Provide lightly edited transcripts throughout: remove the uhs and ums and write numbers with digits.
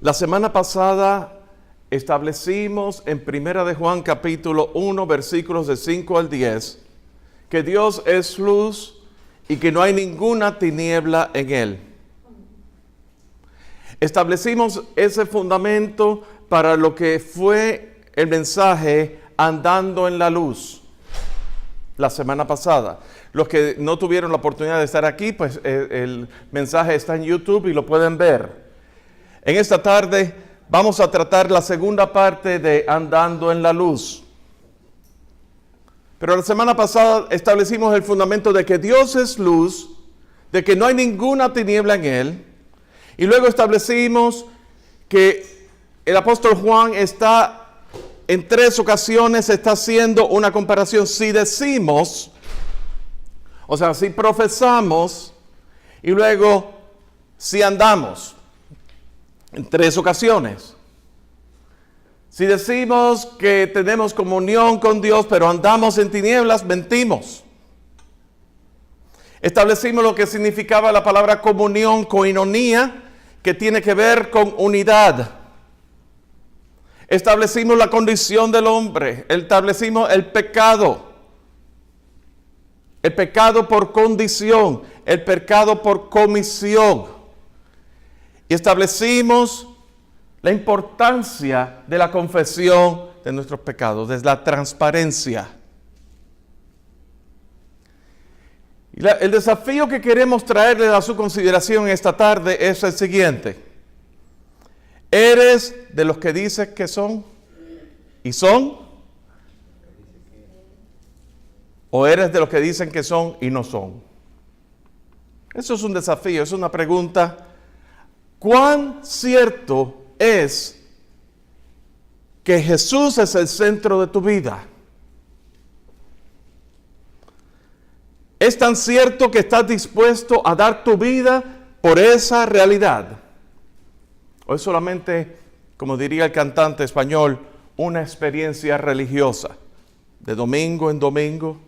La semana pasada establecimos en Primera de Juan capítulo 1 versículos de 5 al 10 que Dios es luz y que no hay ninguna tiniebla en Él. Establecimos ese fundamento para lo que fue el mensaje andando en la luz la semana pasada. Los que no tuvieron la oportunidad de estar aquí, pues el mensaje está en YouTube y lo pueden ver. En esta tarde vamos a tratar la segunda parte de andando en la luz. Pero la semana pasada establecimos el fundamento de que Dios es luz, de que no hay ninguna tiniebla en Él. Y luego establecimos que el apóstol Juan está en 3 ocasiones está haciendo una comparación. Si decimos, o sea, si profesamos y luego si andamos, en 3 ocasiones. Si decimos que tenemos comunión con Dios, pero andamos en tinieblas, mentimos. Establecimos lo que significaba la palabra comunión, koinonía, que tiene que ver con unidad. Establecimos la condición del hombre, establecimos el pecado por condición, el pecado por comisión. Y establecimos la importancia de la confesión de nuestros pecados, de la transparencia. Y el desafío que queremos traerle a su consideración esta tarde es el siguiente. ¿Eres de los que dicen que son y son? ¿O eres de los que dicen que son y no son? Eso es un desafío, es una pregunta. ¿Cuán cierto es que Jesús es el centro de tu vida? ¿Es tan cierto que estás dispuesto a dar tu vida por esa realidad? ¿O es solamente, como diría el cantante español, una experiencia religiosa, de domingo en domingo,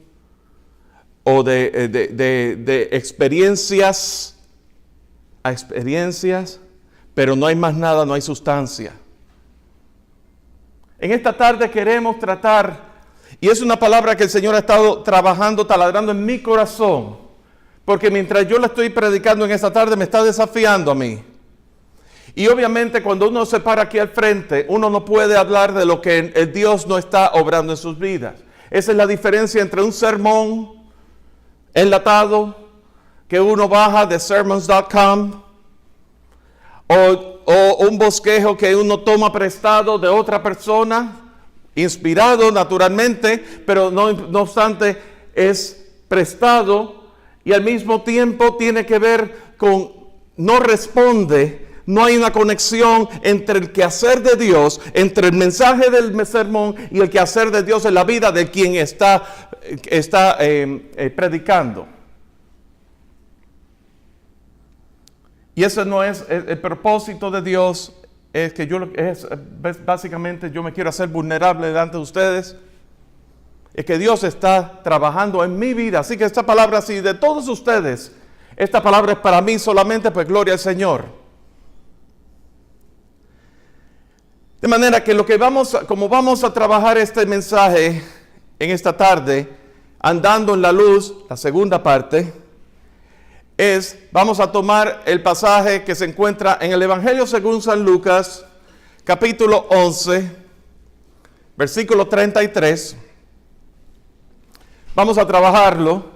o de experiencias a experiencias, pero no hay más nada, no hay sustancia? En esta tarde queremos tratar, y es una palabra que el Señor ha estado trabajando, taladrando en mi corazón, porque mientras yo la estoy predicando en esta tarde me está desafiando a mí. Y obviamente cuando uno se para aquí al frente, uno no puede hablar de lo que el Dios no está obrando en sus vidas. Esa es la diferencia entre un sermón enlatado que uno baja de sermons.com o un bosquejo que uno toma prestado de otra persona, inspirado naturalmente, pero no obstante es prestado y al mismo tiempo tiene que ver con, no responde. No hay una conexión entre el quehacer de Dios, entre el mensaje del sermón y el quehacer de Dios en la vida de quien está predicando. Y ese no es el propósito de Dios. Es que básicamente yo me quiero hacer vulnerable delante de ustedes. Es que Dios está trabajando en mi vida. Así que esta palabra, si de todos ustedes, esta palabra es para mí solamente, pues gloria al Señor. De manera que como vamos a trabajar este mensaje en esta tarde, andando en la luz, la segunda parte, vamos a tomar el pasaje que se encuentra en el Evangelio según San Lucas, capítulo 11, versículo 33. Vamos a trabajarlo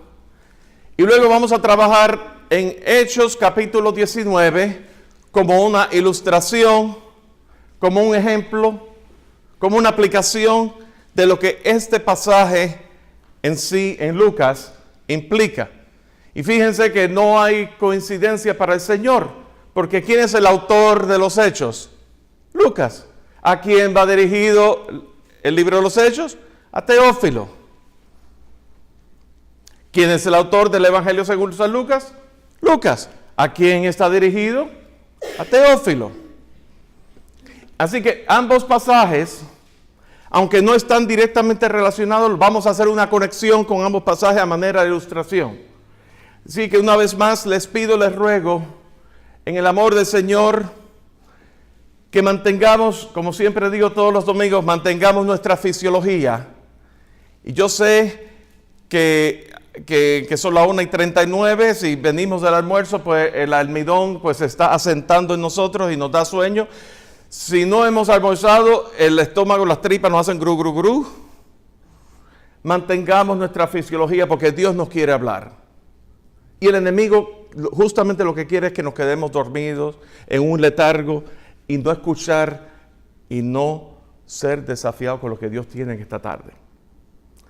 y luego vamos a trabajar en Hechos, capítulo 19, como una ilustración, como un ejemplo, como una aplicación de lo que este pasaje en sí, en Lucas, implica. Y fíjense que no hay coincidencia para el Señor, porque ¿quién es el autor de los Hechos? Lucas. ¿A quién va dirigido el libro de los Hechos? A Teófilo. ¿Quién es el autor del Evangelio según San Lucas? Lucas. ¿A quién está dirigido? A Teófilo. Así que ambos pasajes, aunque no están directamente relacionados, vamos a hacer una conexión con ambos pasajes a manera de ilustración. Así que una vez más les pido, les ruego, en el amor del Señor, que mantengamos, como siempre digo todos los domingos, mantengamos nuestra fisiología. Y yo sé que son las 1:39, si venimos del almuerzo, pues el almidón pues se está asentando en nosotros y nos da sueño. Si no hemos almorzado, el estómago, las tripas nos hacen gru, gru, gru. Mantengamos nuestra fisiología porque Dios nos quiere hablar. Y el enemigo justamente lo que quiere es que nos quedemos dormidos en un letargo y no escuchar y no ser desafiados con lo que Dios tiene en esta tarde.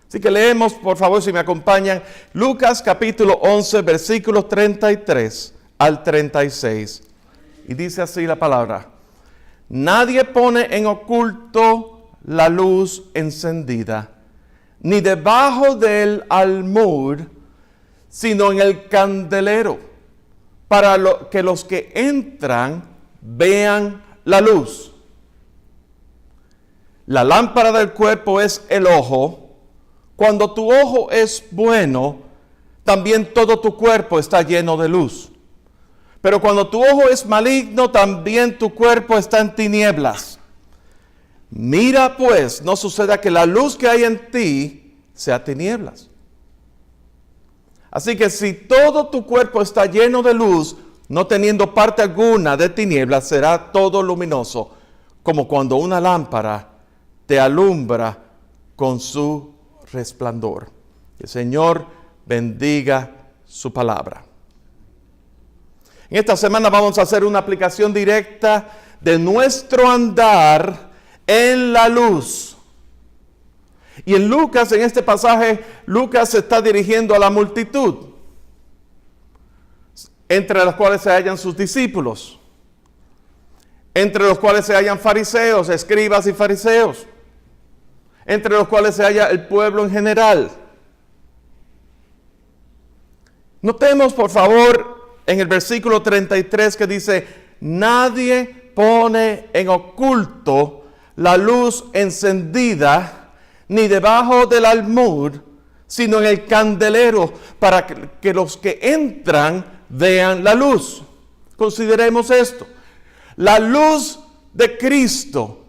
Así que leemos, por favor, si me acompañan, Lucas capítulo 11, versículos 33 al 36. Y dice así la palabra: nadie pone en oculto la luz encendida, ni debajo del almud, sino en el candelero, para que los que entran vean la luz. La lámpara del cuerpo es el ojo. Cuando tu ojo es bueno, también todo tu cuerpo está lleno de luz. Pero cuando tu ojo es maligno, también tu cuerpo está en tinieblas. Mira pues, no suceda que la luz que hay en ti sea tinieblas. Así que si todo tu cuerpo está lleno de luz, no teniendo parte alguna de tinieblas, será todo luminoso, como cuando una lámpara te alumbra con su resplandor. Que el Señor bendiga su palabra. En esta semana vamos a hacer una aplicación directa de nuestro andar en la luz. Y en Lucas, en este pasaje, Lucas se está dirigiendo a la multitud, entre las cuales se hallan sus discípulos, entre los cuales se hallan fariseos, escribas y fariseos, entre los cuales se halla el pueblo en general. Notemos, por favor, en el versículo 33 que dice: nadie pone en oculto la luz encendida, ni debajo del almud, sino en el candelero, para que los que entran vean la luz. Consideremos esto: la luz de Cristo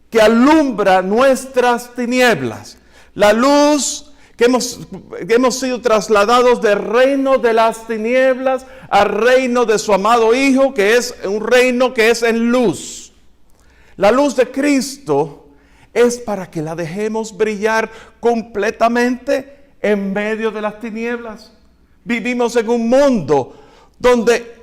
que alumbra nuestras tinieblas, la luz que hemos sido trasladados del reino de las tinieblas al reino de su amado Hijo, que es un reino que es en luz. La luz de Cristo es para que la dejemos brillar completamente en medio de las tinieblas. Vivimos en un mundo donde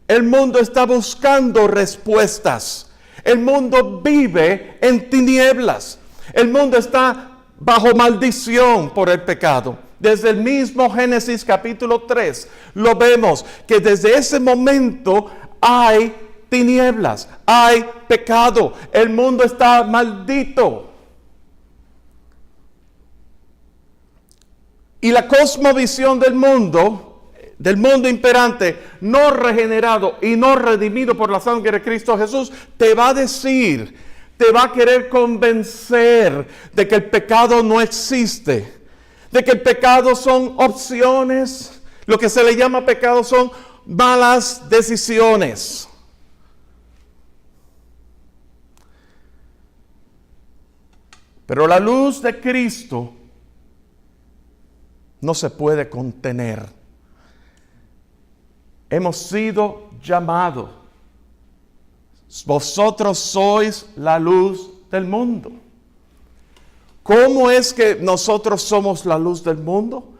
el mundo está buscando respuestas. El mundo vive en tinieblas. El mundo está bajo maldición por el pecado. Desde el mismo Génesis capítulo 3 lo vemos que desde ese momento hay tinieblas, hay pecado. El mundo está maldito. Y la cosmovisión del mundo imperante, no regenerado y no redimido por la sangre de Cristo Jesús, te va a decir, te va a querer convencer de que el pecado no existe, de que el pecado son opciones, lo que se le llama pecado son malas decisiones. Pero la luz de Cristo no se puede contener. Hemos sido llamados. Vosotros sois la luz del mundo. ¿Cómo es que nosotros somos la luz del mundo?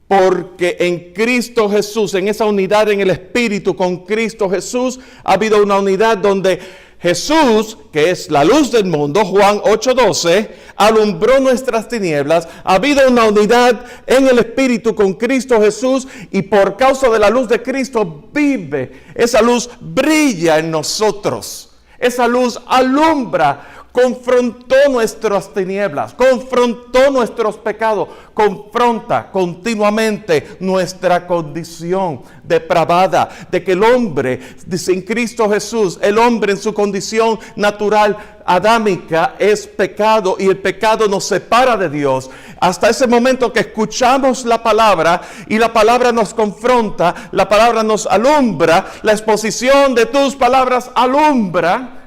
Porque en Cristo Jesús, en esa unidad en el Espíritu con Cristo Jesús, ha habido una unidad donde Jesús, que es la luz del mundo, Juan 8:12, alumbró nuestras tinieblas. Ha habido una unidad en el Espíritu con Cristo Jesús y por causa de la luz de Cristo vive. Esa luz brilla en nosotros. Esa luz alumbra, confrontó nuestras tinieblas, confrontó nuestros pecados, confronta continuamente nuestra condición depravada, de que el hombre, sin Cristo Jesús, el hombre en su condición natural adámica es pecado y el pecado nos separa de Dios. Hasta ese momento que escuchamos la palabra y la palabra nos confronta, la palabra nos alumbra, la exposición de tus palabras alumbra.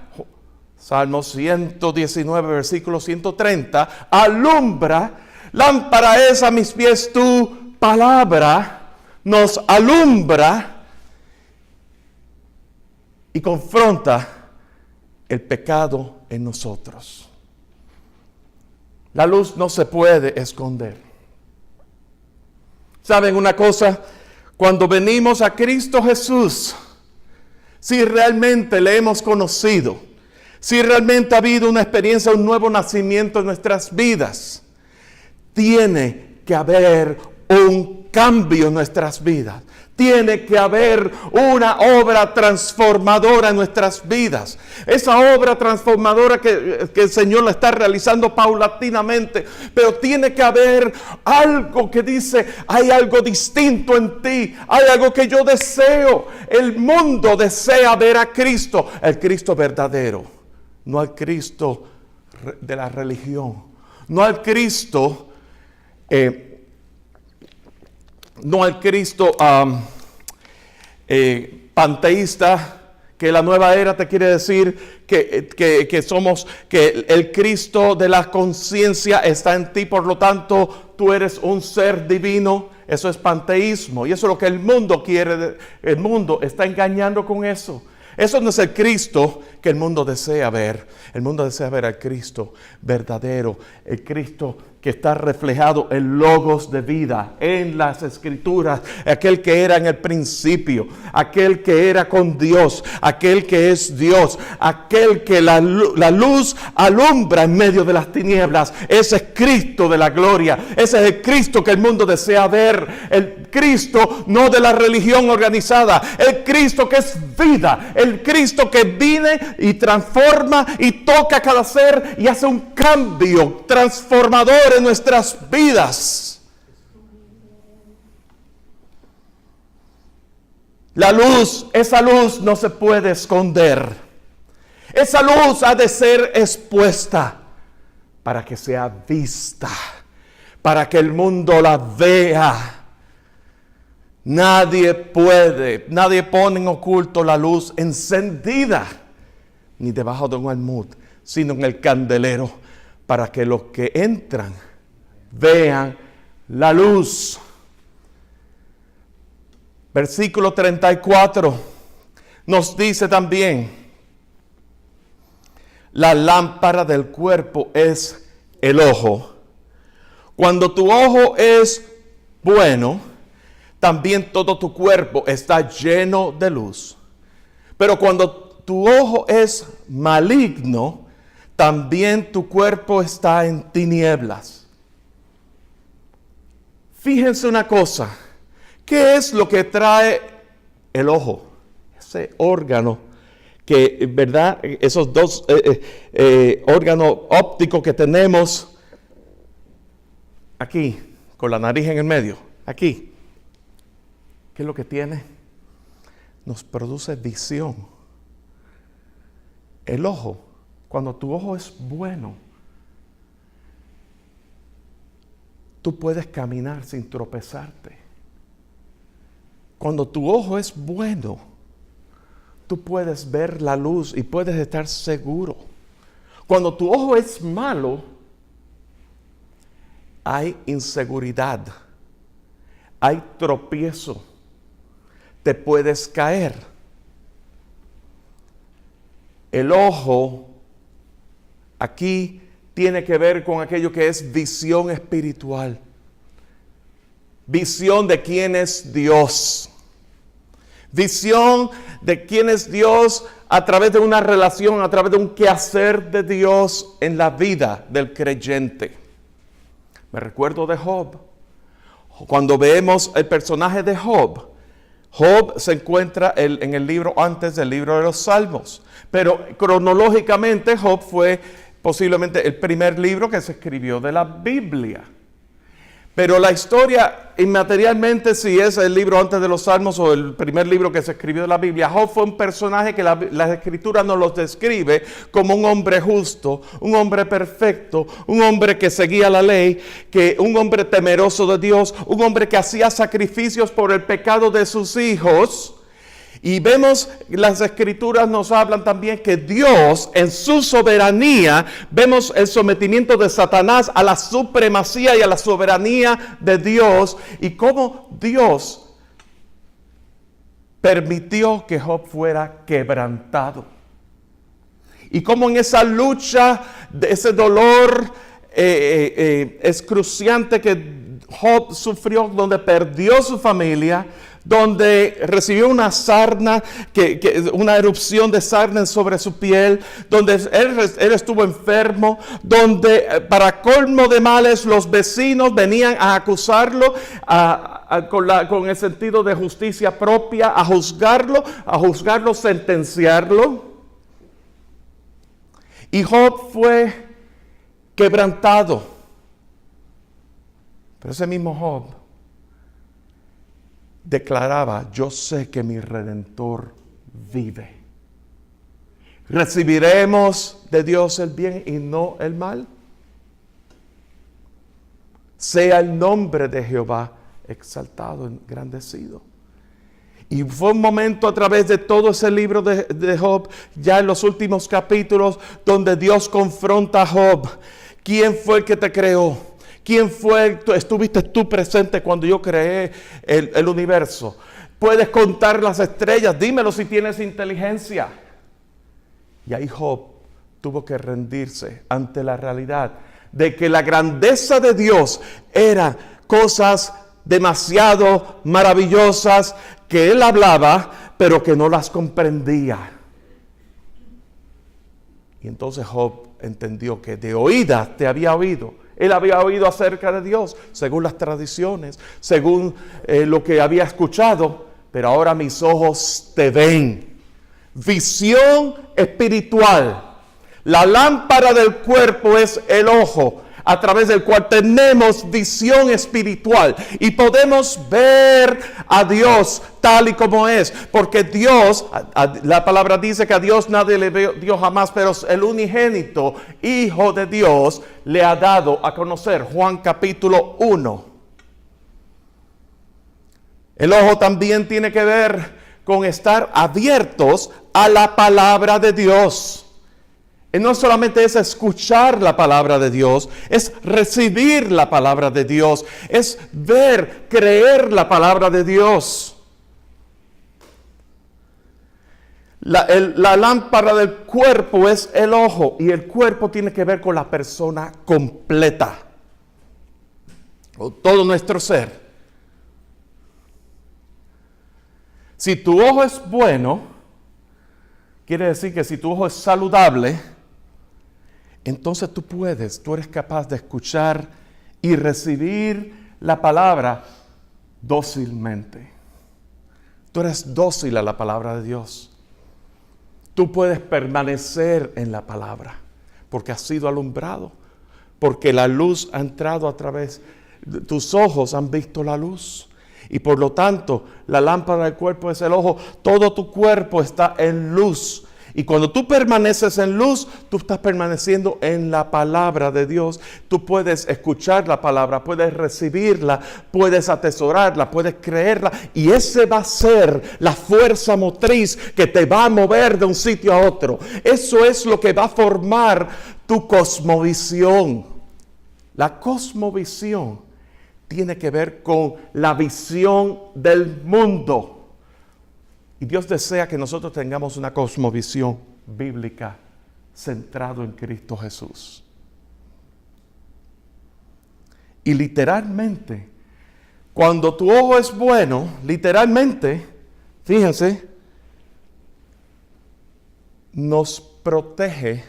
Salmo 119, versículo 130, alumbra, lámpara es a mis pies tu palabra, nos alumbra y confronta el pecado en nosotros. La luz no se puede esconder. ¿Saben una cosa? Cuando venimos a Cristo Jesús, si realmente le hemos conocido, si realmente ha habido una experiencia, un nuevo nacimiento en nuestras vidas, tiene que haber un cambio en nuestras vidas. Tiene que haber una obra transformadora en nuestras vidas. Esa obra transformadora que el Señor la está realizando paulatinamente. Pero tiene que haber algo que dice, hay algo distinto en ti. Hay algo que yo deseo. El mundo desea ver a Cristo. El Cristo verdadero. No al Cristo de la religión. No al Cristo panteísta, que la nueva era te quiere decir que somos, que el Cristo de la conciencia está en ti, por lo tanto tú eres un ser divino. Eso es panteísmo y eso es lo que el mundo quiere. El mundo está engañando con eso. Eso no es el Cristo que el mundo desea ver. El mundo desea ver al Cristo verdadero, el Cristo que está reflejado en logos de vida, en las Escrituras, aquel que era en el principio, aquel que era con Dios, aquel que es Dios, aquel que la luz alumbra en medio de las tinieblas. Ese es Cristo de la gloria, ese es el Cristo que el mundo desea ver, el Cristo no de la religión organizada, el Cristo que es vida, el Cristo que viene y transforma y toca cada ser y hace un cambio transformador en nuestras vidas. La luz, esa luz no se puede esconder. Esa luz ha de ser expuesta para que sea vista, para que el mundo la vea. Nadie pone en oculto la luz encendida, ni debajo de un almud, sino en el candelero, para que los que entran vean la luz. Versículo 34 nos dice también, la lámpara del cuerpo es el ojo. Cuando tu ojo es bueno, también todo tu cuerpo está lleno de luz. Pero cuando tu ojo es maligno, también tu cuerpo está en tinieblas. Fíjense una cosa, ¿qué es lo que trae el ojo? Ese órgano que, ¿verdad? Esos dos órganos ópticos que tenemos aquí, con la nariz en el medio, aquí. ¿Qué es lo que tiene? Nos produce visión. El ojo, cuando tu ojo es bueno, tú puedes caminar sin tropezarte. Cuando tu ojo es bueno, tú puedes ver la luz y puedes estar seguro. Cuando tu ojo es malo, hay inseguridad, hay tropiezo, te puedes caer. El ojo aquí tiene que ver con aquello que es visión espiritual. Visión de quién es Dios. Visión de quién es Dios a través de una relación, a través de un quehacer de Dios en la vida del creyente. Me recuerdo de Job. Cuando vemos el personaje de Job, Job se encuentra en el libro antes del libro de los Salmos. Pero cronológicamente Job fue posiblemente el primer libro que se escribió de la Biblia. Pero la historia, inmaterialmente, si es el libro antes de los Salmos o el primer libro que se escribió de la Biblia, Job fue un personaje que la Escritura nos lo describe como un hombre justo, un hombre perfecto, un hombre que seguía la ley, un hombre temeroso de Dios, un hombre que hacía sacrificios por el pecado de sus hijos. Y vemos, las escrituras nos hablan también que Dios en su soberanía, vemos el sometimiento de Satanás a la supremacía y a la soberanía de Dios, y cómo Dios permitió que Job fuera quebrantado. Y cómo en esa lucha, de ese dolor excruciante que Job sufrió, donde perdió su familia, donde recibió una sarna, una erupción de sarna sobre su piel, donde él estuvo enfermo, donde para colmo de males los vecinos venían a acusarlo con el sentido de justicia propia, a juzgarlo, sentenciarlo. Y Job fue quebrantado. Pero ese mismo Job declaraba: yo sé que mi Redentor vive. ¿Recibiremos de Dios el bien y no el mal? Sea el nombre de Jehová exaltado, engrandecido. Y fue un momento a través de todo ese libro de Job, ya en los últimos capítulos, donde Dios confronta a Job. ¿Quién fue el que te creó? ¿Quién fue? ¿Estuviste tú presente cuando yo creé el universo? ¿Puedes contar las estrellas? Dímelo si tienes inteligencia. Y ahí Job tuvo que rendirse ante la realidad de que la grandeza de Dios era cosas demasiado maravillosas que él hablaba, pero que no las comprendía. Y entonces Job entendió que de oídas te había oído. Él había oído acerca de Dios, según las tradiciones, según lo que había escuchado, pero ahora mis ojos te ven. Visión espiritual. La lámpara del cuerpo es el ojo, a través del cual tenemos visión espiritual y podemos ver a Dios tal y como es, porque Dios, la palabra dice que a Dios nadie le dio jamás, pero el unigénito Hijo de Dios le ha dado a conocer. Juan capítulo 1. El ojo también tiene que ver con estar abiertos a la palabra de Dios. Y no solamente es escuchar la palabra de Dios, es recibir la palabra de Dios, es ver, creer la palabra de Dios. La lámpara del cuerpo es el ojo, y el cuerpo tiene que ver con la persona completa, o todo nuestro ser. Si tu ojo es bueno, quiere decir que si tu ojo es saludable, entonces tú eres capaz de escuchar y recibir la palabra dócilmente. Tú eres dócil a la palabra de Dios. Tú puedes permanecer en la palabra porque has sido alumbrado, porque la luz ha entrado a través de tus ojos, han visto la luz. Y por lo tanto, la lámpara del cuerpo es el ojo. Todo tu cuerpo está en luz. Y cuando tú permaneces en luz, tú estás permaneciendo en la palabra de Dios. Tú puedes escuchar la palabra, puedes recibirla, puedes atesorarla, puedes creerla. Y ese va a ser la fuerza motriz que te va a mover de un sitio a otro. Eso es lo que va a formar tu cosmovisión. La cosmovisión tiene que ver con la visión del mundo. Y Dios desea que nosotros tengamos una cosmovisión bíblica centrado en Cristo Jesús. Y literalmente, cuando tu ojo es bueno, literalmente, fíjense, nos protege,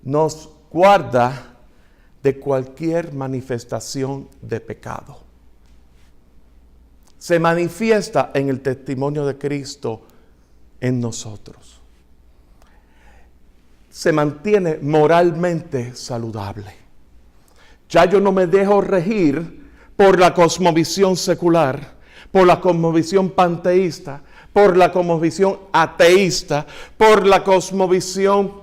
nos guarda de cualquier manifestación de pecado. Se manifiesta en el testimonio de Cristo en nosotros. Se mantiene moralmente saludable. Ya yo no me dejo regir por la cosmovisión secular, por la cosmovisión panteísta, por la cosmovisión ateísta, por la cosmovisión,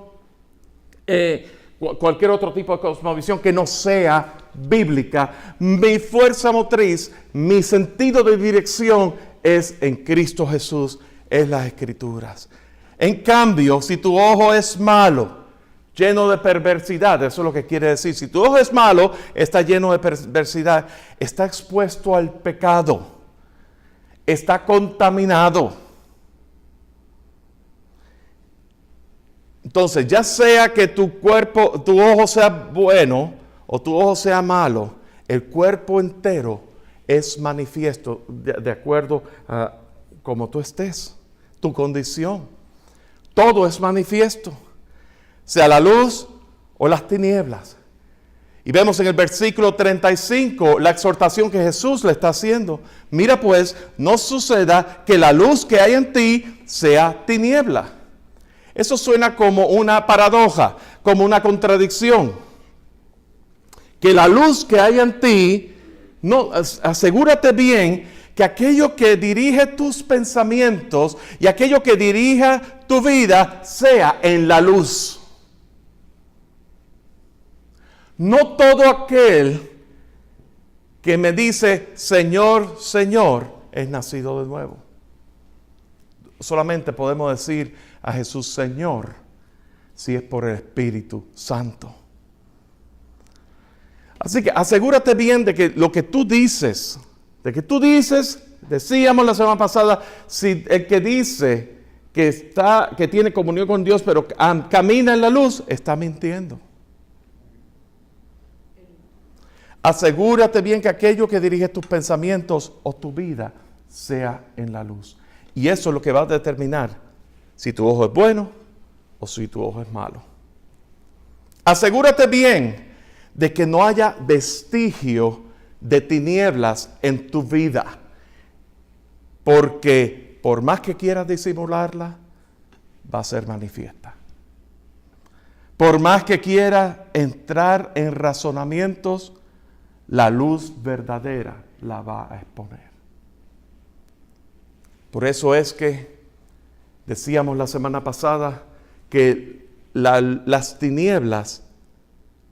cualquier otro tipo de cosmovisión que no sea bíblica. Mi fuerza motriz, mi sentido de dirección es en Cristo Jesús es las Escrituras. En cambio, si tu ojo es malo, lleno de perversidad, eso es lo que quiere decir. Si tu ojo es malo, está lleno de perversidad, está expuesto al pecado, está contaminado. Entonces, ya sea que tu ojo sea bueno o tu ojo sea malo, el cuerpo entero es manifiesto de acuerdo a cómo tú estés, tu condición. Todo es manifiesto, sea la luz o las tinieblas. Y vemos en el versículo 35 la exhortación que Jesús le está haciendo. Mira pues, no suceda que la luz que hay en ti sea tiniebla. Eso suena como una paradoja, como una contradicción. Que la luz que hay en ti, no, asegúrate bien que aquello que dirige tus pensamientos y aquello que dirija tu vida sea en la luz. No todo aquel que me dice Señor, Señor, es nacido de nuevo. Solamente podemos decir a Jesús Señor si es por el Espíritu Santo. Así que asegúrate bien de que lo que tú dices, decíamos la semana pasada, si el que dice que tiene comunión con Dios pero camina en la luz, está mintiendo. Asegúrate bien que aquello que dirige tus pensamientos o tu vida sea en la luz. Y eso es lo que va a determinar si tu ojo es bueno o si tu ojo es malo. Asegúrate bien de que no haya vestigio de tinieblas en tu vida. Porque por más que quieras disimularla, va a ser manifiesta. Por más que quieras entrar en razonamientos, la luz verdadera la va a exponer. Por eso es que decíamos la semana pasada que las tinieblas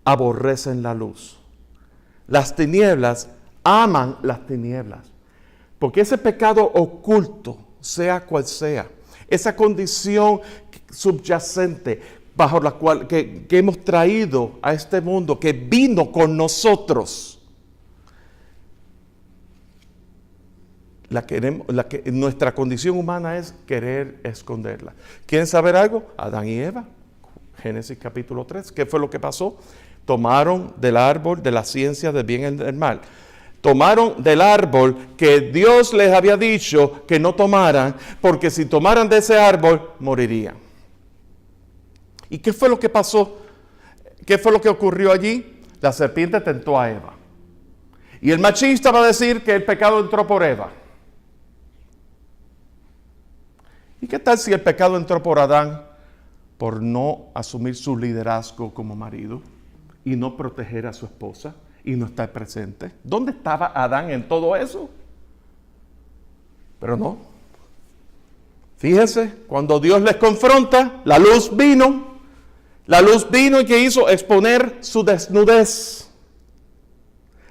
aborrecen la luz. Las tinieblas aman las tinieblas. Porque ese pecado oculto, sea cual sea, esa condición subyacente bajo la cual que hemos traído a este mundo, que vino con nosotros, nuestra condición humana es querer esconderla. ¿Quieren saber algo? Adán y Eva, Génesis capítulo 3. ¿Qué fue lo que pasó? Tomaron del árbol de la ciencia del bien y del mal. Tomaron del árbol que Dios les había dicho que no tomaran, porque si tomaran de ese árbol, morirían. ¿Y qué fue lo que pasó? ¿Qué fue lo que ocurrió allí? La serpiente tentó a Eva. Y el machista va a decir que el pecado entró por Eva. ¿Y qué tal si el pecado entró por Adán por no asumir su liderazgo como marido y no proteger a su esposa y no estar presente? ¿Dónde estaba Adán en todo eso? Pero no. Fíjese, cuando Dios les confronta, la luz vino. La luz vino y ¿qué hizo? Exponer su desnudez.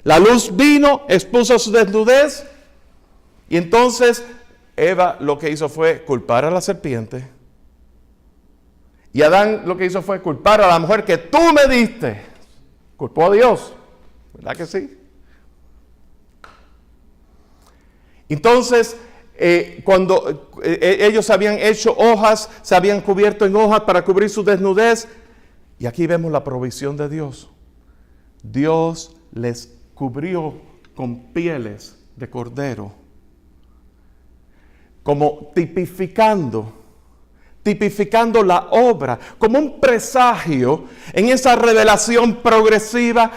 La luz vino, expuso su desnudez y entonces Eva lo que hizo fue culpar a la serpiente. Y Adán lo que hizo fue culpar a la mujer que tú me diste. Culpó a Dios. ¿Verdad que sí? Entonces, cuando ellos habían hecho hojas, se habían cubierto en hojas para cubrir su desnudez. Y aquí vemos la provisión de Dios. Dios les cubrió con pieles de cordero, como tipificando la obra, como un presagio en esa revelación progresiva,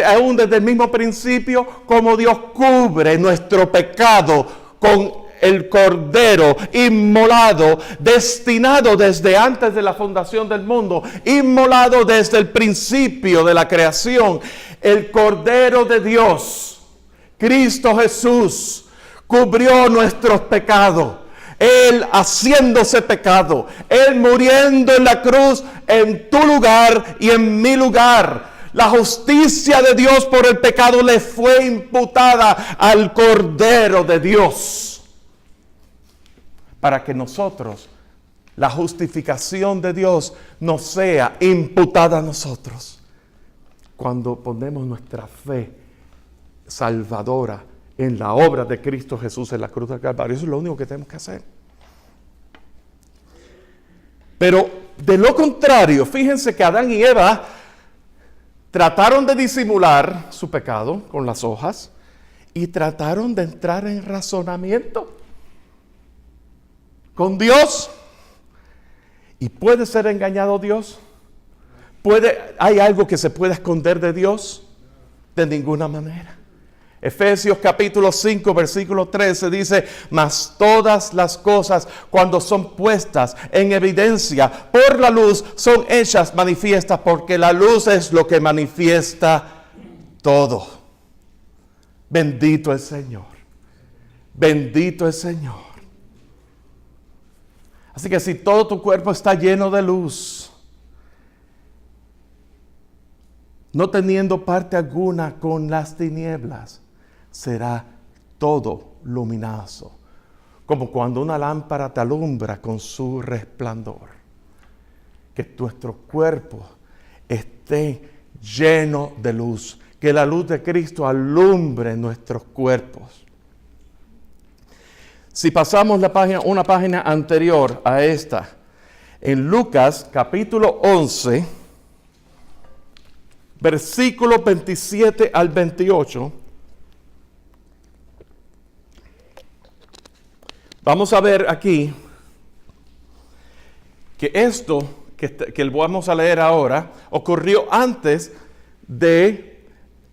aún desde el mismo principio, como Dios cubre nuestro pecado con el cordero inmolado, destinado desde antes de la fundación del mundo, inmolado desde el principio de la creación. El cordero de Dios, Cristo Jesús, cubrió nuestros pecados. Él haciéndose pecado, Él muriendo en la cruz en tu lugar y en mi lugar. La justicia de Dios por el pecado le fue imputada al Cordero de Dios. para que nosotros, la justificación de Dios, nos sea imputada a nosotros cuando ponemos nuestra fe salvadora en la obra de Cristo Jesús en la cruz del Calvario. Eso es lo único que tenemos que hacer. Pero de lo contrario, fíjense que Adán y Eva trataron de disimular su pecado con las hojas y trataron de entrar en razonamiento con Dios. ¿Y puede ser engañado Dios? ¿Hay algo que se pueda esconder de Dios? De ninguna manera. Efesios capítulo 5, versículo 13 dice: mas todas las cosas, cuando son puestas en evidencia por la luz, son hechas manifiestas, porque la luz es lo que manifiesta todo. Bendito el Señor. Bendito el Señor. Así que si todo tu cuerpo está lleno de luz, no teniendo parte alguna con las tinieblas, será todo luminoso, como cuando una lámpara te alumbra con su resplandor. Que nuestro cuerpo esté lleno de luz, que la luz de Cristo alumbre nuestros cuerpos. Si pasamos una página anterior a esta, en Lucas capítulo 11, versículos 27 al 28, vamos a ver aquí que esto que vamos a leer ahora ocurrió antes de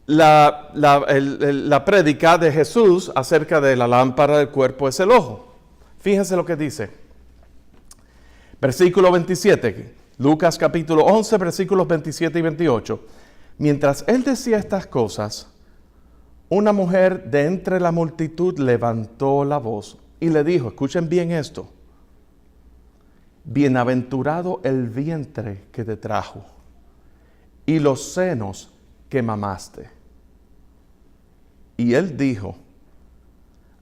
la prédica de Jesús acerca de la lámpara del cuerpo es el ojo. Fíjense lo que dice. Versículo 27, Lucas capítulo 11, versículos 27 y 28. Mientras él decía estas cosas, una mujer de entre la multitud levantó la voz y le dijo, escuchen bien esto: bienaventurado el vientre que te trajo y los senos que mamaste. Y él dijo,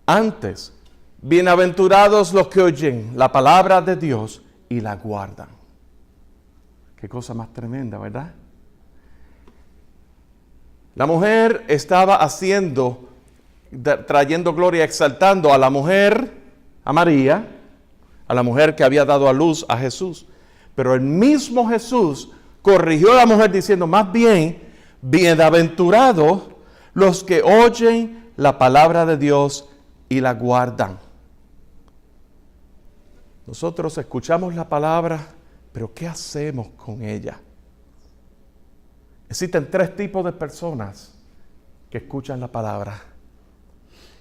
antes, bienaventurados los que oyen la palabra de Dios y la guardan. Qué cosa más tremenda, ¿verdad? La mujer estaba trayendo gloria, exaltando a la mujer, a María, a la mujer que había dado a luz a Jesús. Pero el mismo Jesús corrigió a la mujer diciendo, más bien, bienaventurados los que oyen la palabra de Dios y la guardan. Nosotros escuchamos la palabra, pero ¿qué hacemos con ella? Existen 3 tipos de personas que escuchan la palabra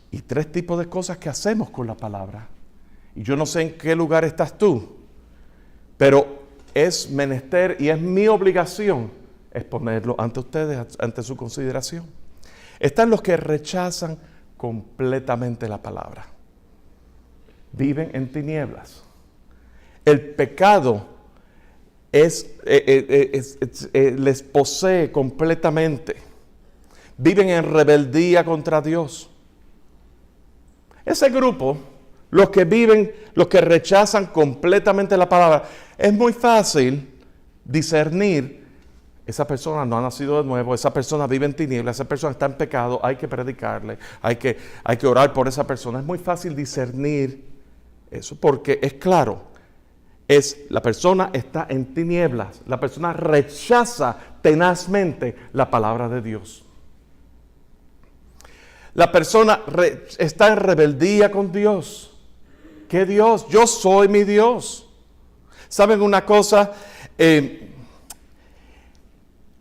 y 3 tipos de cosas que hacemos con la palabra. Y yo no sé en qué lugar estás tú, pero es menester y es mi obligación exponerlo ante ustedes, ante su consideración. Están los que rechazan completamente la palabra. Viven en tinieblas. El pecado les posee completamente. Viven en rebeldía contra Dios. Ese grupo, los que rechazan completamente la palabra, es muy fácil discernir. Esa persona no ha nacido de nuevo, esa persona vive en tinieblas, esa persona está en pecado, hay que predicarle, hay que orar por esa persona. Es muy fácil discernir eso porque es claro. La persona está en tinieblas, la persona rechaza tenazmente la palabra de Dios. La persona está en rebeldía con Dios. ¿Qué Dios? Yo soy mi Dios. ¿Saben una cosa?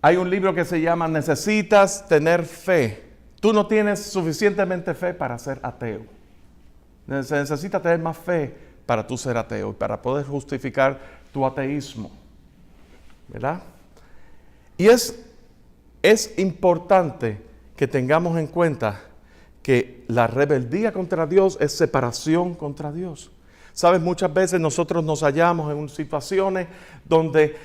Hay un libro que se llama Necesitas tener fe. Tú no tienes suficientemente fe para ser ateo. Se necesita tener más fe para tú ser ateo, para poder justificar tu ateísmo, ¿verdad? Y es importante que tengamos en cuenta que la rebeldía contra Dios es separación contra Dios. Sabes, muchas veces nosotros nos hallamos en situaciones donde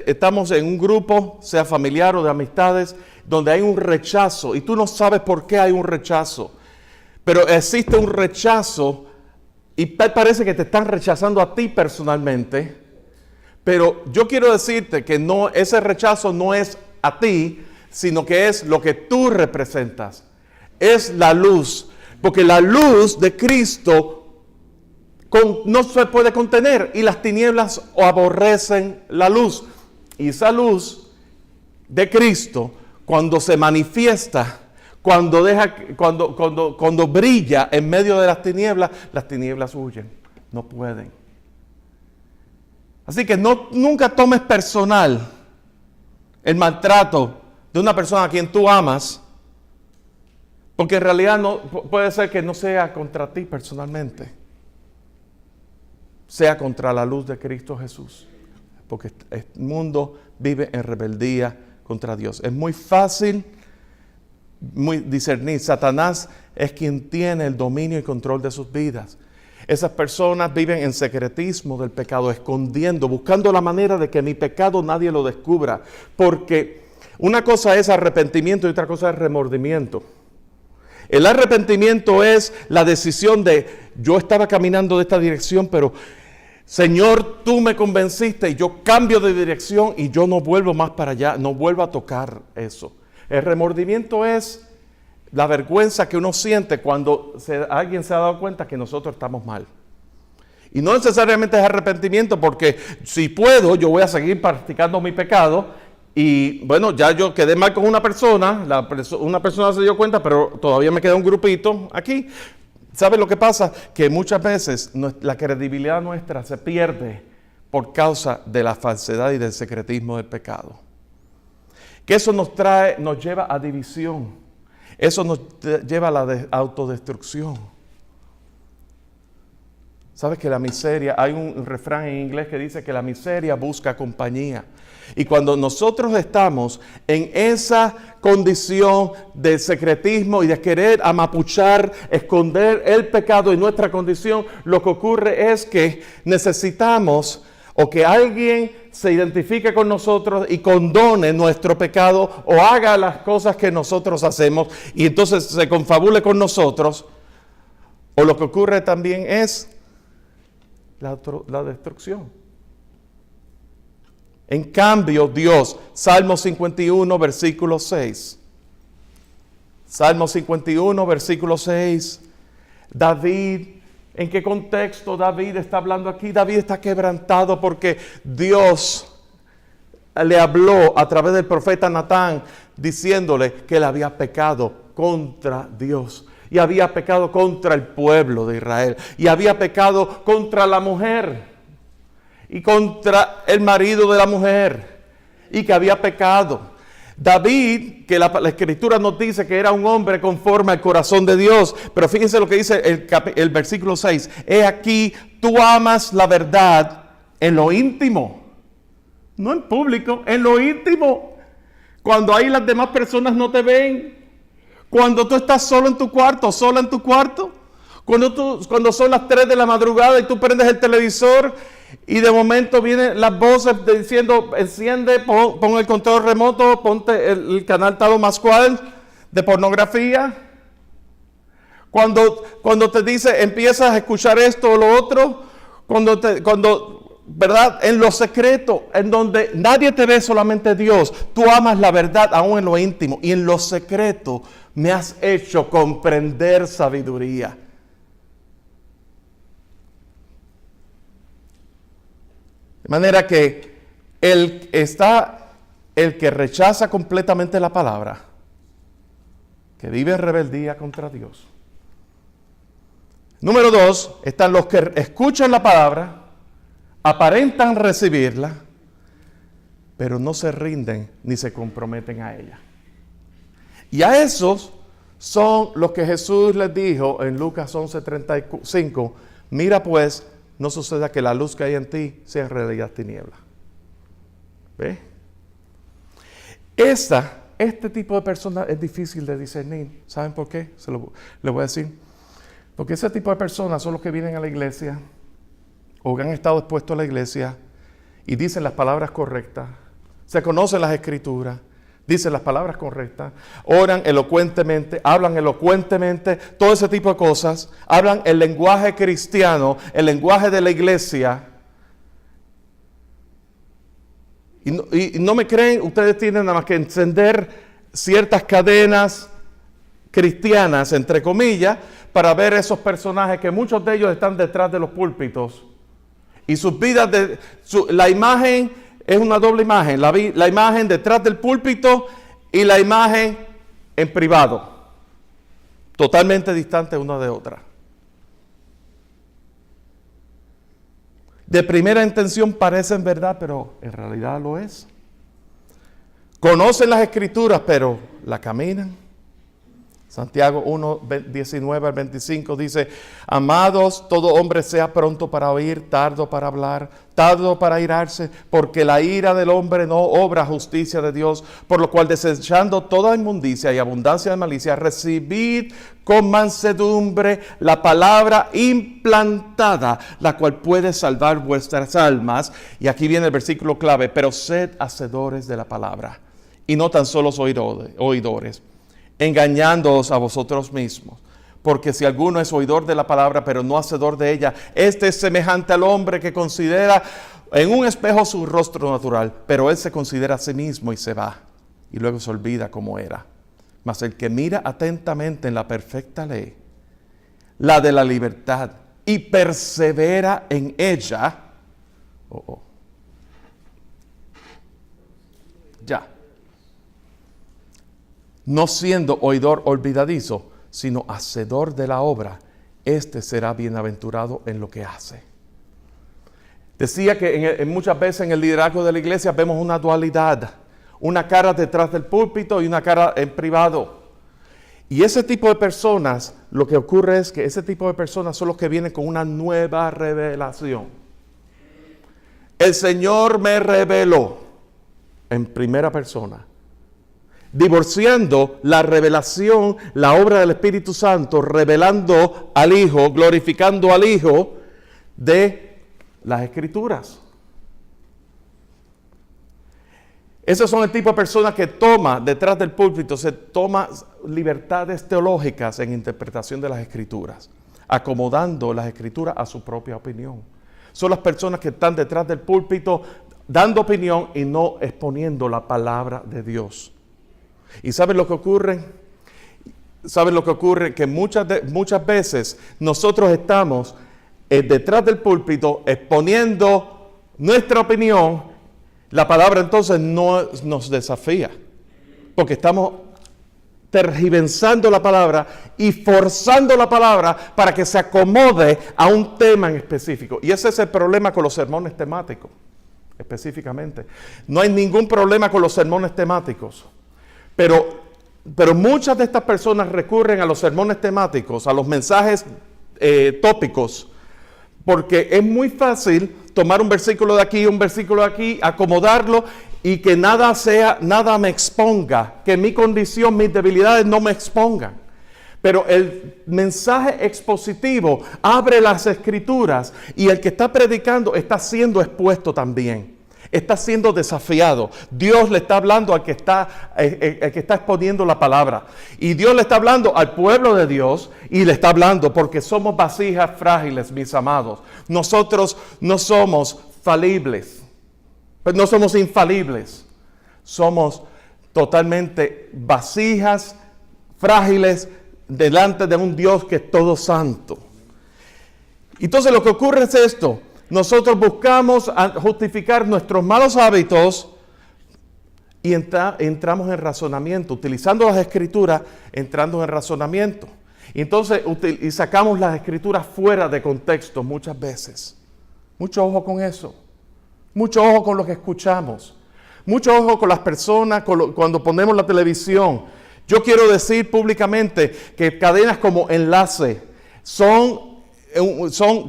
estamos en un grupo, sea familiar o de amistades, donde hay un rechazo y tú no sabes por qué hay un rechazo, pero existe un rechazo y parece que te están rechazando a ti personalmente, pero yo quiero decirte que no, ese rechazo no es a ti, sino que es lo que tú representas. Es la luz, porque la luz de Cristo no se puede contener y las tinieblas aborrecen la luz. Y esa luz de Cristo, cuando se manifiesta, cuando brilla en medio de las tinieblas huyen, no pueden. Así que nunca tomes personal el maltrato de una persona a quien tú amas, porque en realidad no puede ser que no sea contra ti personalmente, sea contra la luz de Cristo Jesús, porque el mundo vive en rebeldía contra Dios. Es muy fácil discernir. Satanás es quien tiene el dominio y control de sus vidas. Esas personas viven en secretismo del pecado, escondiendo, buscando la manera de que mi pecado nadie lo descubra. Porque una cosa es arrepentimiento y otra cosa es remordimiento. El arrepentimiento es la decisión de, yo estaba caminando de esta dirección, pero Señor, tú me convenciste y yo cambio de dirección y yo no vuelvo más para allá, no vuelvo a tocar eso. El remordimiento es la vergüenza que uno siente cuando alguien se ha dado cuenta que nosotros estamos mal. Y no necesariamente es arrepentimiento, porque si puedo, yo voy a seguir practicando mi pecado. Y bueno, ya yo quedé mal con una persona, una persona se dio cuenta, pero todavía me queda un grupito aquí. ¿Sabe lo que pasa? Que muchas veces la credibilidad nuestra se pierde por causa de la falsedad y del secretismo del pecado. Que eso nos lleva a división. Eso nos lleva a la autodestrucción. ¿Sabes que la miseria, hay un refrán en inglés que dice que la miseria busca compañía? Y cuando nosotros estamos en esa condición de secretismo y de querer amapuchar, esconder el pecado y nuestra condición, lo que ocurre es que necesitamos o que alguien se identifique con nosotros y condone nuestro pecado o haga las cosas que nosotros hacemos y entonces se confabule con nosotros. O lo que ocurre también es la destrucción. En cambio, Dios, Salmo 51, versículo 6. Salmo 51, versículo 6. David, ¿en qué contexto David está hablando aquí? David está quebrantado porque Dios le habló a través del profeta Natán diciéndole que él había pecado contra Dios. Y había pecado contra el pueblo de Israel. Y había pecado contra la mujer. Y contra el marido de la mujer. Y que había pecado. David, que la escritura nos dice que era un hombre conforme al corazón de Dios. Pero fíjense lo que dice el versículo 6. He aquí, tú amas la verdad en lo íntimo. No en público, en lo íntimo. Cuando ahí las demás personas no te ven. Cuando tú estás solo en tu cuarto, sola en tu cuarto. Cuando son las 3 de la madrugada y tú prendes el televisor y de momento vienen las voces diciendo, enciende, pon el control remoto, ponte el canal tal o más cual de pornografía. Cuando te dice, empiezas a escuchar esto o lo otro, ¿verdad? En lo secreto, en donde nadie te ve, solamente Dios. Tú amas la verdad aún en lo íntimo y en lo secreto me has hecho comprender sabiduría. De manera que el que rechaza completamente la palabra, que vive en rebeldía contra Dios. Número 2, están los que escuchan la palabra, aparentan recibirla, pero no se rinden ni se comprometen a ella. Y a esos son los que Jesús les dijo en Lucas 11:35, mira pues, no suceda que la luz que hay en ti sea en realidad tiniebla. ¿Ve? Este tipo de personas es difícil de discernir. ¿Saben por qué? Les voy a decir. Porque ese tipo de personas son los que vienen a la iglesia o que han estado expuestos a la iglesia y dicen las palabras correctas, se conocen las escrituras, dicen las palabras correctas, oran elocuentemente, hablan elocuentemente, todo ese tipo de cosas, hablan el lenguaje cristiano, el lenguaje de la iglesia. Y no me creen, ustedes tienen nada más que encender ciertas cadenas cristianas, entre comillas, para ver esos personajes que muchos de ellos están detrás de los púlpitos. Y sus vidas, la imagen es una doble imagen, la imagen detrás del púlpito y la imagen en privado, totalmente distante una de otra. De primera intención parecen verdad, pero en realidad lo es. Conocen las Escrituras, pero la caminan. Santiago 1, 19 al 25 dice: amados, todo hombre sea pronto para oír, tardo para hablar, tardo para airarse, porque la ira del hombre no obra justicia de Dios, por lo cual desechando toda inmundicia y abundancia de malicia, recibid con mansedumbre la palabra implantada, la cual puede salvar vuestras almas. Y aquí viene el versículo clave: pero sed hacedores de la palabra, y no tan solo oidores, engañándoos a vosotros mismos. Porque si alguno es oidor de la palabra, pero no hacedor de ella, este es semejante al hombre que considera en un espejo su rostro natural, pero él se considera a sí mismo y se va, y luego se olvida cómo era. Mas el que mira atentamente en la perfecta ley, la de la libertad, y persevera en ella, no siendo oidor olvidadizo, sino hacedor de la obra, este será bienaventurado en lo que hace. Decía que muchas veces en el liderazgo de la iglesia vemos una dualidad, una cara detrás del púlpito y una cara en privado. Y ese tipo de personas, lo que ocurre es que ese tipo de personas son los que vienen con una nueva revelación. El Señor me reveló en primera persona, divorciando la revelación, la obra del Espíritu Santo, revelando al Hijo, glorificando al Hijo de las Escrituras. Esos son el tipo de personas que toma detrás del púlpito, se toma libertades teológicas en interpretación de las Escrituras, acomodando las Escrituras a su propia opinión. Son las personas que están detrás del púlpito dando opinión y no exponiendo la palabra de Dios. ¿Y saben lo que ocurre? ¿Saben lo que ocurre? Que muchas veces nosotros estamos detrás del púlpito exponiendo nuestra opinión. La palabra entonces no nos desafía, porque estamos tergiversando la palabra y forzando la palabra para que se acomode a un tema en específico. Y ese es el problema con los sermones temáticos, específicamente. No hay ningún problema con los sermones temáticos. Pero muchas de estas personas recurren a los sermones temáticos, a los mensajes tópicos, porque es muy fácil tomar un versículo de aquí, acomodarlo y que nada me exponga, que mi condición, mis debilidades no me expongan. Pero el mensaje expositivo abre las Escrituras y el que está predicando está siendo expuesto también. Está siendo desafiado. Dios le está hablando al que está exponiendo la palabra. Y Dios le está hablando al pueblo de Dios y le está hablando porque somos vasijas frágiles, mis amados. Nosotros no somos falibles, no somos infalibles. Somos totalmente vasijas frágiles delante de un Dios que es todo santo. Entonces lo que ocurre es esto. Nosotros buscamos justificar nuestros malos hábitos y entramos en razonamiento. Utilizando las Escrituras, entrando en razonamiento. Y entonces sacamos las Escrituras fuera de contexto muchas veces. Mucho ojo con eso. Mucho ojo con lo que escuchamos. Mucho ojo con las personas cuando ponemos la televisión. Yo quiero decir públicamente que cadenas como Enlace son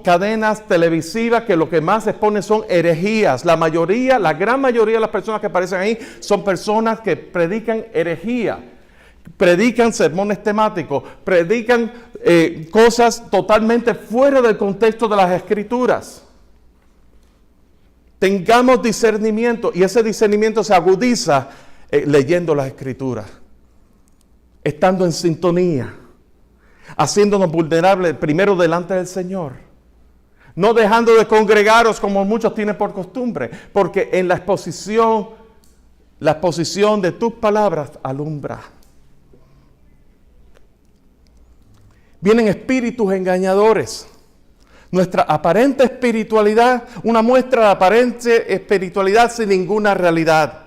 cadenas televisivas que lo que más exponen son herejías. La gran mayoría de las personas que aparecen ahí son personas que predican herejía, predican sermones temáticos, predican cosas totalmente fuera del contexto de las Escrituras. Tengamos discernimiento y ese discernimiento se agudiza leyendo las Escrituras, estando en sintonía, haciéndonos vulnerables primero delante del Señor, no dejando de congregaros como muchos tienen por costumbre, porque en la exposición de tus palabras alumbra. Vienen espíritus engañadores. Nuestra aparente espiritualidad, una muestra de aparente espiritualidad sin ninguna realidad.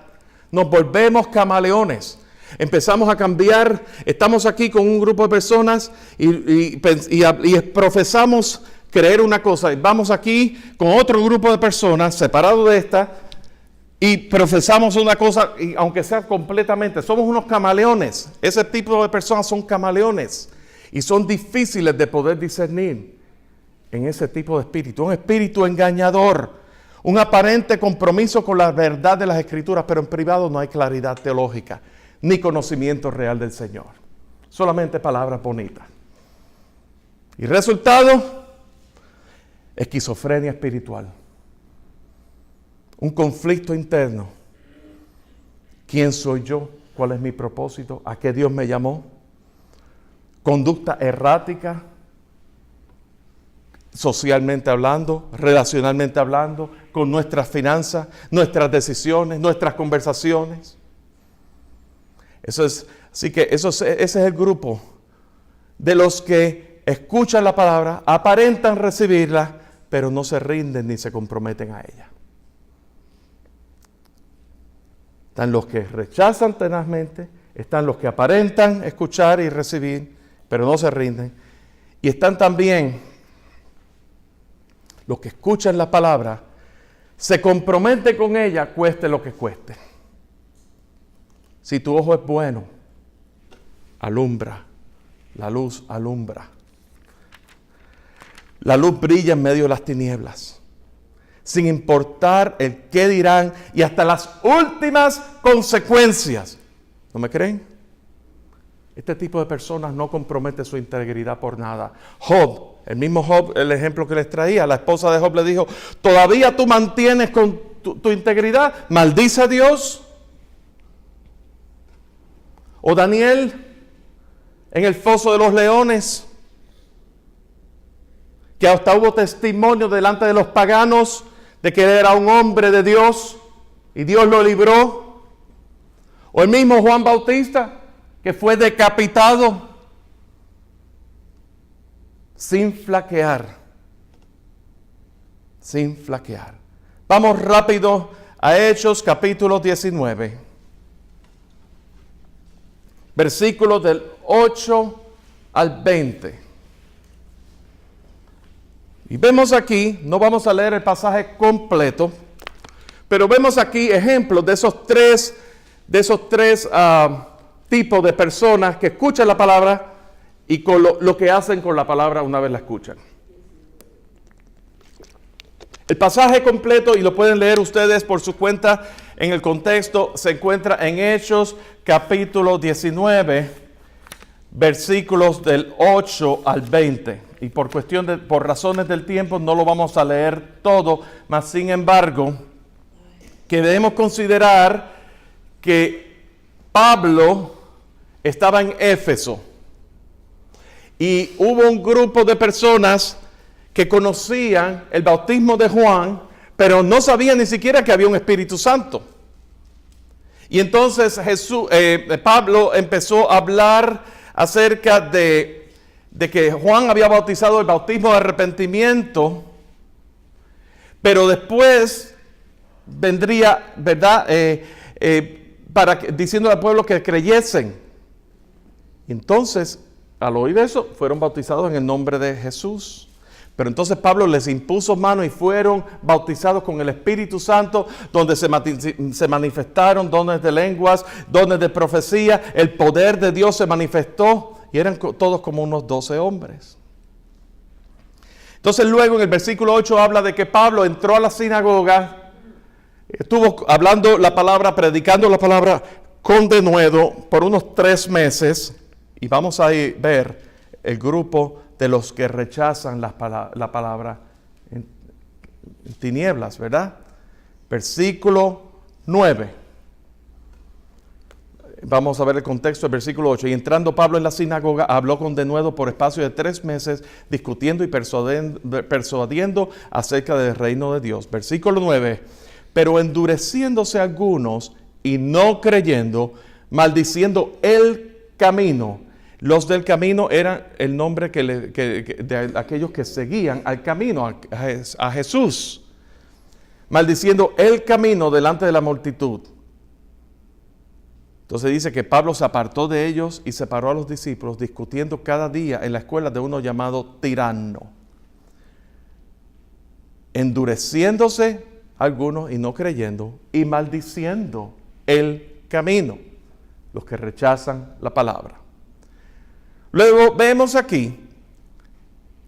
Nos volvemos camaleones. Empezamos a cambiar. Estamos aquí con un grupo de personas y profesamos creer una cosa. Vamos aquí con otro grupo de personas separado de esta y profesamos una cosa, y aunque sea completamente. Somos unos camaleones. Ese tipo de personas son camaleones y son difíciles de poder discernir en ese tipo de espíritu. Un espíritu engañador, un aparente compromiso con la verdad de las Escrituras, pero en privado no hay claridad teológica, ni conocimiento real del Señor. Solamente palabras bonitas. Y resultado, esquizofrenia espiritual. Un conflicto interno. ¿Quién soy yo? ¿Cuál es mi propósito? ¿A qué Dios me llamó? Conducta errática, socialmente hablando, relacionalmente hablando, con nuestras finanzas, nuestras decisiones, nuestras conversaciones. Así que ese es el grupo de los que escuchan la palabra, aparentan recibirla, pero no se rinden ni se comprometen a ella. Están los que rechazan tenazmente, están los que aparentan escuchar y recibir, pero no se rinden. Y están también los que escuchan la palabra, se comprometen con ella, cueste lo que cueste. Si tu ojo es bueno, alumbra, la luz alumbra. La luz brilla en medio de las tinieblas, sin importar el qué dirán y hasta las últimas consecuencias. ¿No me creen? Este tipo de personas no compromete su integridad por nada. Job, el mismo Job, el ejemplo que les traía, la esposa de Job le dijo, ¿todavía tú mantienes con tu integridad? ¿Maldice a Dios? O Daniel, en el foso de los leones, que hasta hubo testimonio delante de los paganos de que era un hombre de Dios y Dios lo libró. O el mismo Juan Bautista, que fue decapitado sin flaquear. Sin flaquear. Vamos rápido a Hechos capítulo 19. Versículos del 8 al 20. Y vemos aquí, no vamos a leer el pasaje completo, pero vemos aquí ejemplos de esos tres tipos de personas que escuchan la palabra y con lo que hacen con la palabra una vez la escuchan. El pasaje completo, y lo pueden leer ustedes por su cuenta en el contexto, se encuentra en Hechos capítulo 19, versículos del 8 al 20. Y por razones del tiempo no lo vamos a leer todo, mas sin embargo, que debemos considerar que Pablo estaba en Éfeso y hubo un grupo de personas que conocían el bautismo de Juan, pero no sabían ni siquiera que había un Espíritu Santo. Y entonces Pablo empezó a hablar acerca de que Juan había bautizado el bautismo de arrepentimiento, pero después vendría, ¿verdad?, diciendo al pueblo que creyesen. Y entonces, al oír eso, fueron bautizados en el nombre de Jesús. Pero entonces Pablo les impuso mano y fueron bautizados con el Espíritu Santo, donde se manifestaron dones de lenguas, dones de profecía, el poder de Dios se manifestó y eran todos como unos 12 hombres. Entonces luego en el versículo 8 habla de que Pablo entró a la sinagoga, estuvo hablando la palabra, predicando la palabra con denuedo por unos 3 meses y vamos a ver el grupo de los que rechazan la palabra en tinieblas, ¿verdad? Versículo 9. Vamos a ver el contexto del versículo 8. Y entrando Pablo en la sinagoga, habló con denuedo por espacio de 3 meses, discutiendo y persuadiendo acerca del reino de Dios. Versículo 9. Pero endureciéndose algunos y no creyendo, maldiciendo el camino. Los del camino eran el nombre de aquellos que seguían al camino, a Jesús. Maldiciendo el camino delante de la multitud. Entonces dice que Pablo se apartó de ellos y separó a los discípulos, discutiendo cada día en la escuela de uno llamado Tirano. Endureciéndose algunos y no creyendo, y maldiciendo el camino, los que rechazan la palabra. Luego vemos aquí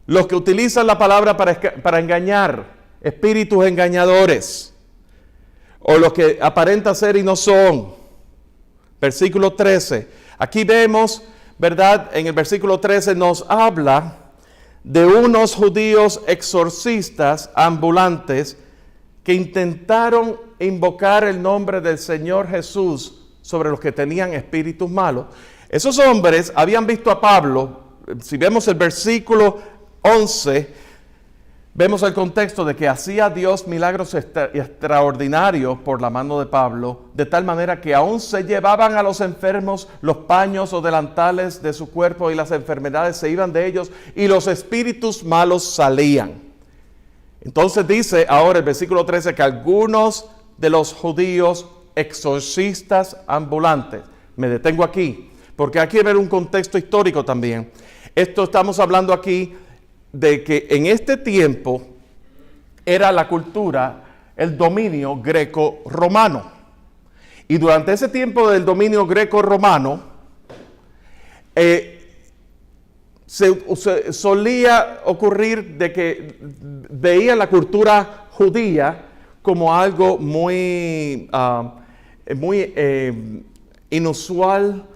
los que utilizan la palabra para engañar, espíritus engañadores, o los que aparentan ser y no son. Versículo 13. Aquí vemos, ¿verdad? En el versículo 13 nos habla de unos judíos exorcistas ambulantes que intentaron invocar el nombre del Señor Jesús sobre los que tenían espíritus malos. Esos hombres habían visto a Pablo. Si vemos el versículo 11, vemos el contexto de que hacía Dios milagros extraordinarios por la mano de Pablo, de tal manera que aún se llevaban a los enfermos los paños o delantales de su cuerpo y las enfermedades se iban de ellos y los espíritus malos salían. Entonces dice ahora el versículo 13 que algunos de los judíos exorcistas ambulantes, me detengo aquí, porque aquí hay que ver un contexto histórico también. Esto estamos hablando aquí de que en este tiempo era la cultura, el dominio greco-romano. Y durante ese tiempo del dominio greco-romano, solía ocurrir de que veía la cultura judía como algo muy inusual,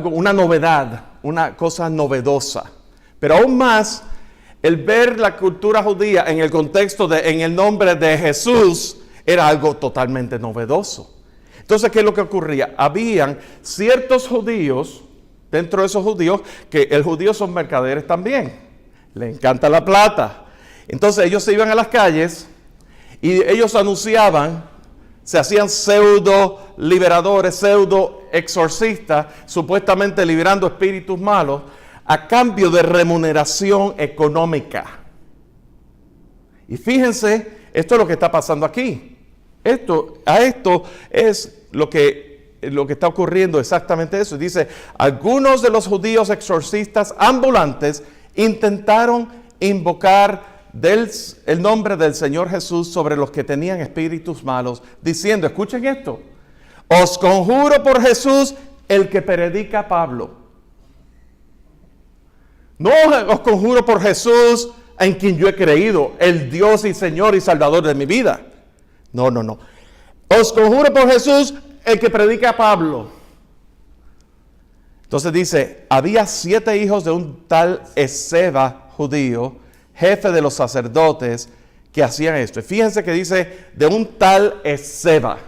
una novedad, una cosa novedosa. Pero aún más, el ver la cultura judía en el contexto en el nombre de Jesús era algo totalmente novedoso. Entonces, ¿qué es lo que ocurría? Habían ciertos judíos, dentro de esos judíos, que el judío son mercaderes también. Le encanta la plata. Entonces ellos se iban a las calles y ellos anunciaban, se hacían pseudo liberadores, pseudo exorcistas, supuestamente liberando espíritus malos, a cambio de remuneración económica. Y fíjense, esto es lo que está pasando aquí. Esto es lo que está ocurriendo, exactamente eso. Dice, algunos de los judíos exorcistas ambulantes intentaron invocar el nombre del Señor Jesús sobre los que tenían espíritus malos, diciendo, escuchen esto, os conjuro por Jesús, el que predica Pablo. No os conjuro por Jesús en quien yo he creído, el Dios y Señor y Salvador de mi vida. No. Os conjuro por Jesús el que predica a Pablo. Entonces dice, había 7 hijos de un tal Esceva judío, jefe de los sacerdotes, que hacían esto. Y fíjense que dice, de un tal Esceva.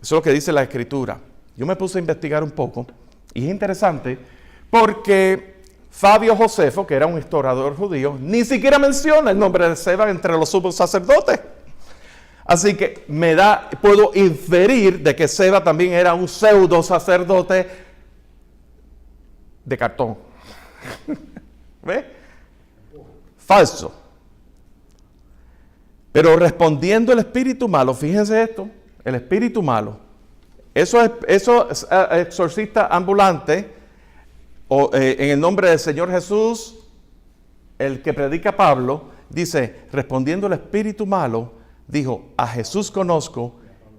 Eso es lo que dice la Escritura. Yo me puse a investigar un poco, y es interesante, porque Fabio Josefo, que era un historiador judío, ni siquiera menciona el nombre de Esceva entre los sumos sacerdotes. Así que puedo inferir de que Esceva también era un pseudo sacerdote de cartón. ¿Ve? Falso. Pero respondiendo el espíritu malo, fíjense esto, el espíritu malo, esos exorcistas ambulantes, en el nombre del Señor Jesús, el que predica Pablo, dice, respondiendo el espíritu malo, dijo, a Jesús conozco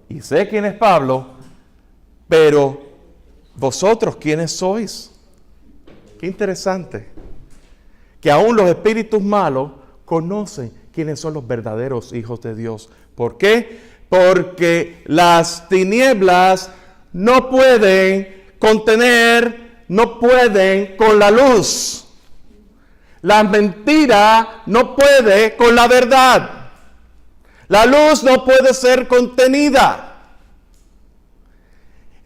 y sé quién es Pablo, pero vosotros quiénes sois. Qué interesante, que aún los espíritus malos conocen quiénes son los verdaderos hijos de Dios. ¿Por qué? Porque las tinieblas no pueden contener, no pueden con la luz. La mentira no puede con la verdad. La luz no puede ser contenida.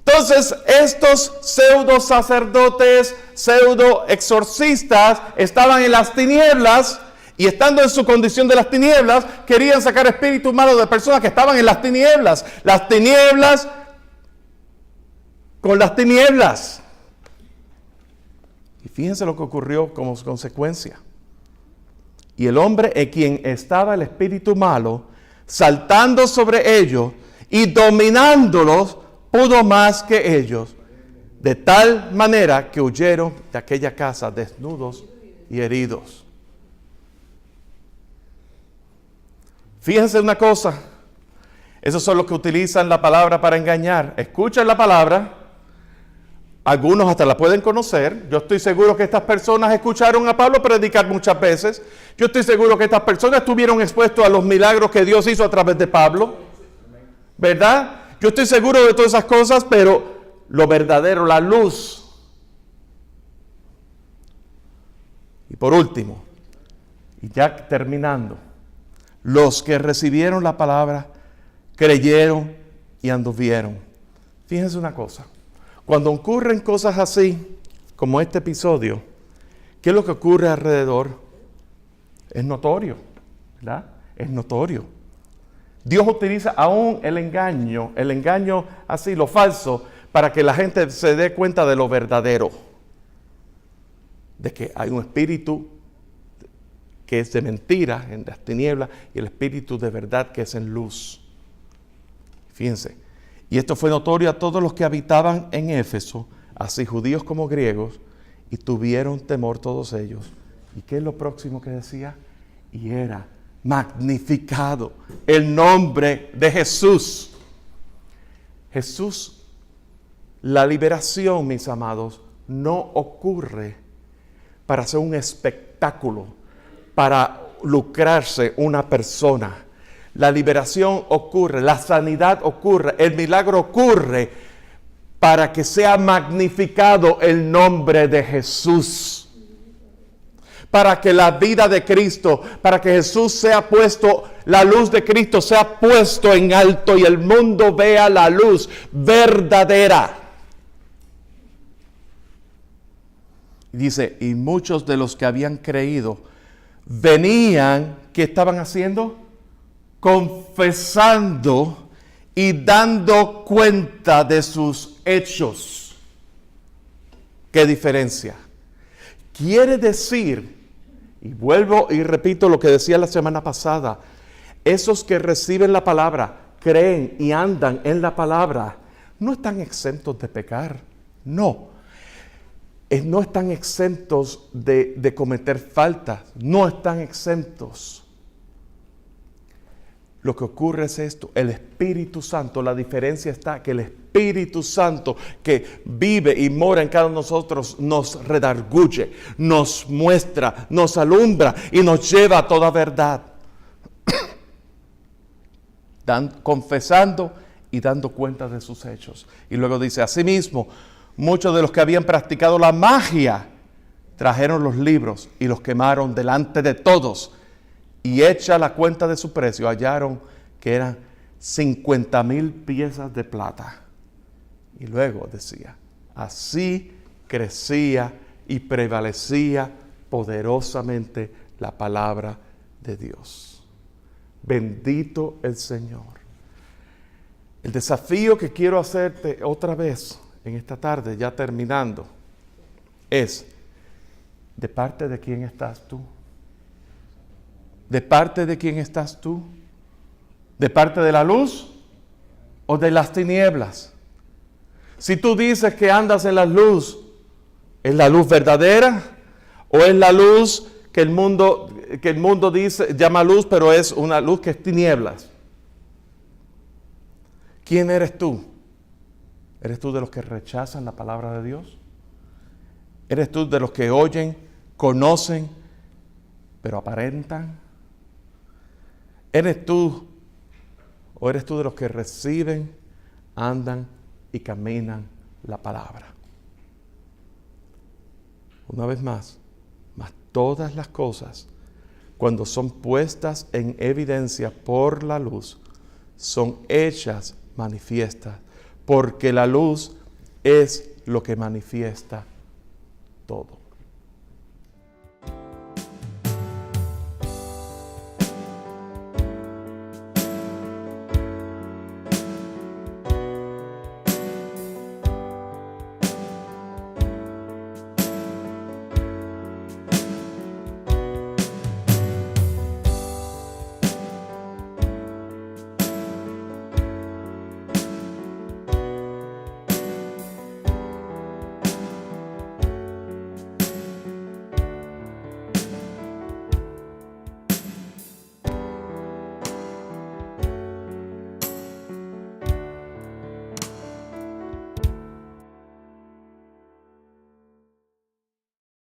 Entonces, estos pseudo sacerdotes, pseudo exorcistas, estaban en las tinieblas, y estando en su condición de las tinieblas, querían sacar espíritus malos de personas que estaban en las tinieblas. Las tinieblas con las tinieblas. Y fíjense lo que ocurrió como consecuencia. Y el hombre en quien estaba el espíritu malo, saltando sobre ellos y dominándolos, pudo más que ellos, de tal manera que huyeron de aquella casa desnudos y heridos. Fíjense una cosa, esos son los que utilizan la palabra para engañar. Escuchan la palabra, algunos hasta la pueden conocer. Yo estoy seguro que estas personas escucharon a Pablo predicar muchas veces. Yo estoy seguro que estas personas estuvieron expuestos a los milagros que Dios hizo a través de Pablo, ¿verdad? Yo estoy seguro de todas esas cosas, pero lo verdadero, la luz. Y por último, y ya terminando, los que recibieron la palabra, creyeron y anduvieron. Fíjense una cosa, cuando ocurren cosas así, como este episodio, ¿qué es lo que ocurre alrededor? Es notorio, ¿verdad? Es notorio. Dios utiliza aún el engaño así, lo falso, para que la gente se dé cuenta de lo verdadero. De que hay un espíritu que es de mentira en las tinieblas y el espíritu de verdad que es en luz. Fíjense, y esto fue notorio a todos los que habitaban en Éfeso, así judíos como griegos, y tuvieron temor todos ellos. ¿Y qué es lo próximo que decía? Y era magnificado el nombre de Jesús. Jesús, la liberación, mis amados, no ocurre para hacer un espectáculo, para lucrarse una persona. La liberación ocurre, la sanidad ocurre, el milagro ocurre para que sea magnificado el nombre de Jesús. Para que la vida de Cristo, para que Jesús sea puesto, la luz de Cristo sea puesto en alto y el mundo vea la luz verdadera. Dice, y muchos de los que habían creído venían, ¿qué estaban haciendo? Confesando y dando cuenta de sus hechos. ¿Qué diferencia? Quiere decir, y vuelvo y repito lo que decía la semana pasada, esos que reciben la palabra, creen y andan en la palabra, no están exentos de pecar, no están exentos de cometer faltas, no están exentos. Lo que ocurre es esto, el Espíritu Santo, la diferencia está que el Espíritu Santo que vive y mora en cada uno de nosotros nos redarguye, nos muestra, nos alumbra y nos lleva a toda verdad. Confesando y dando cuenta de sus hechos. Y luego dice, asimismo, muchos de los que habían practicado la magia trajeron los libros y los quemaron delante de todos. Y hecha la cuenta de su precio, hallaron que eran 50,000 piezas de plata. Y luego decía, así crecía y prevalecía poderosamente la palabra de Dios. Bendito el Señor. El desafío que quiero hacerte otra vez en esta tarde, ya terminando, es, ¿de parte de quién estás tú? ¿De parte de quién estás tú? ¿De parte de la luz o de las tinieblas? Si tú dices que andas en la luz, ¿es la luz verdadera? ¿O es la luz que el mundo dice, llama luz, pero es una luz que es tinieblas? ¿Quién eres tú? ¿Eres tú de los que rechazan la palabra de Dios? ¿Eres tú de los que oyen, conocen, pero aparentan? ¿Eres tú o eres tú de los que reciben, andan y caminan la palabra? Una vez más, todas las cosas, cuando son puestas en evidencia por la luz, son hechas manifiestas, porque la luz es lo que manifiesta todo.